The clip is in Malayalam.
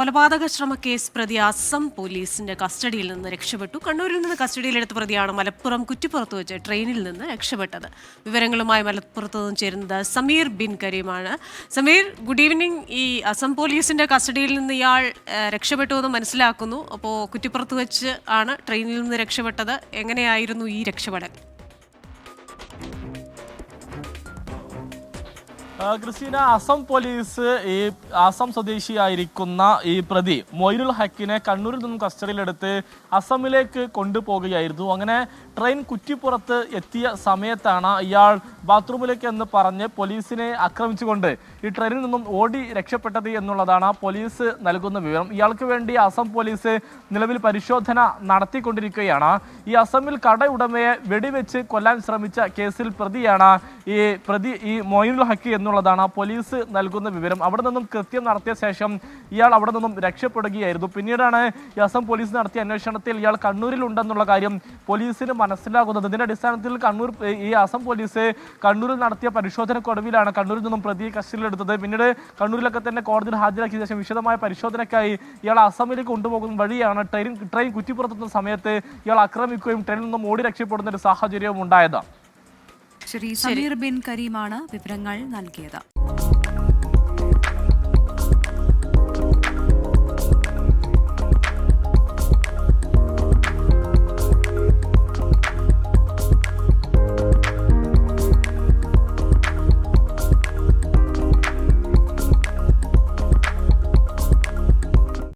കൊലപാതക ശ്രമ കേസ് പ്രതി അസം പോലീസിന്റെ കസ്റ്റഡിയിൽ നിന്ന് രക്ഷപ്പെട്ടു. കണ്ണൂരിൽ നിന്ന് കസ്റ്റഡിയിലെടുത്ത പ്രതിയാണ് മലപ്പുറം കുറ്റിപ്പുറത്ത് വെച്ച് ട്രെയിനിൽ നിന്ന് രക്ഷപ്പെട്ടത്. വിവരങ്ങളുമായി മലപ്പുറത്ത് നിന്നും ചേരുന്നത് സമീർ ബിൻ കരീമാണ്. Sameer, good evening. ഈ അസം പോലീസിന്റെ കസ്റ്റഡിയിൽ നിന്ന് ഇയാൾ രക്ഷപ്പെട്ടു എന്ന് മനസ്സിലാക്കുന്നു. അപ്പോൾ കുറ്റിപ്പുറത്ത് വെച്ച് ആണ് ട്രെയിനിൽ നിന്ന് രക്ഷപ്പെട്ടത്. എങ്ങനെയായിരുന്നു ഈ രക്ഷപ്പെടൽ? ക്രിസ്റ്റീന, അസം പോലീസ് ഈ അസം സ്വദേശിയായിരിക്കുന്ന ഈ പ്രതി മൊയ്നുൽ ഹക്കിനെ കണ്ണൂരിൽ നിന്നും കസ്റ്റഡിയിലെടുത്ത് അസമിലേക്ക് കൊണ്ടുപോകുകയായിരുന്നു. അങ്ങനെ ട്രെയിൻ കുറ്റിപ്പുറത്ത് എത്തിയ സമയത്താണ് ഇയാൾ ബാത്റൂമിലേക്ക് എന്ന് പറഞ്ഞ് പോലീസിനെ ആക്രമിച്ചുകൊണ്ട് ഈ ട്രെയിനിൽ നിന്നും ഓടി രക്ഷപ്പെട്ടത് എന്നുള്ളതാണ് പോലീസ് നൽകുന്ന വിവരം. ഇയാൾക്ക് വേണ്ടി അസം പോലീസ് നിലവിൽ പരിശോധന നടത്തിക്കൊണ്ടിരിക്കുകയാണ്. ഈ അസമിൽ കട ഉടമയെ വെടിവെച്ച് കൊല്ലാൻ ശ്രമിച്ച കേസിൽ പ്രതിയാണ് ഈ മൊയ്നുൽ ഹക്കി എന്നുള്ളതാണ് പോലീസ് നൽകുന്ന വിവരം. അവിടെ നിന്നും കൃത്യം നടത്തിയ ശേഷം ഇയാൾ അവിടെ നിന്നും രക്ഷപ്പെടുകയായിരുന്നു. പിന്നീടാണ് ഈ അസം പോലീസ് നടത്തിയ അന്വേഷണത്തിൽ ഇയാൾ കണ്ണൂരിൽ ഉണ്ടെന്നുള്ള കാര്യം പോലീസിന് മനസ്സിലാകുന്നത്. ഇതിന്റെ അടിസ്ഥാനത്തിൽ ഈ അസം പോലീസ് കണ്ണൂരിൽ നടത്തിയ പരിശോധനക്കൊടുവിലാണ് കണ്ണൂരിൽ നിന്നും പ്രതിയെ കസ്റ്റഡിയിലെടുത്തത്. പിന്നീട് കണ്ണൂരിലൊക്കെ തന്നെ കോടതിയിൽ ഹാജരാക്കിയ ശേഷം വിശദമായ പരിശോധനയ്ക്കായി ഇയാൾ അസമിലേക്ക് കൊണ്ടുപോകുന്ന വഴിയാണ് ട്രെയിൻ കുറ്റിപ്പുറത്തുന്ന സമയത്ത് ഇയാൾ ആക്രമിക്കുകയും ട്രെയിനിൽ നിന്നും ഓടി രക്ഷപ്പെടുന്ന ഒരു സാഹചര്യവും ഉണ്ടായത്. ശ്രീ സമീർ ബിൻ കരീമാണ് വിവരങ്ങൾ നൽകിയത്.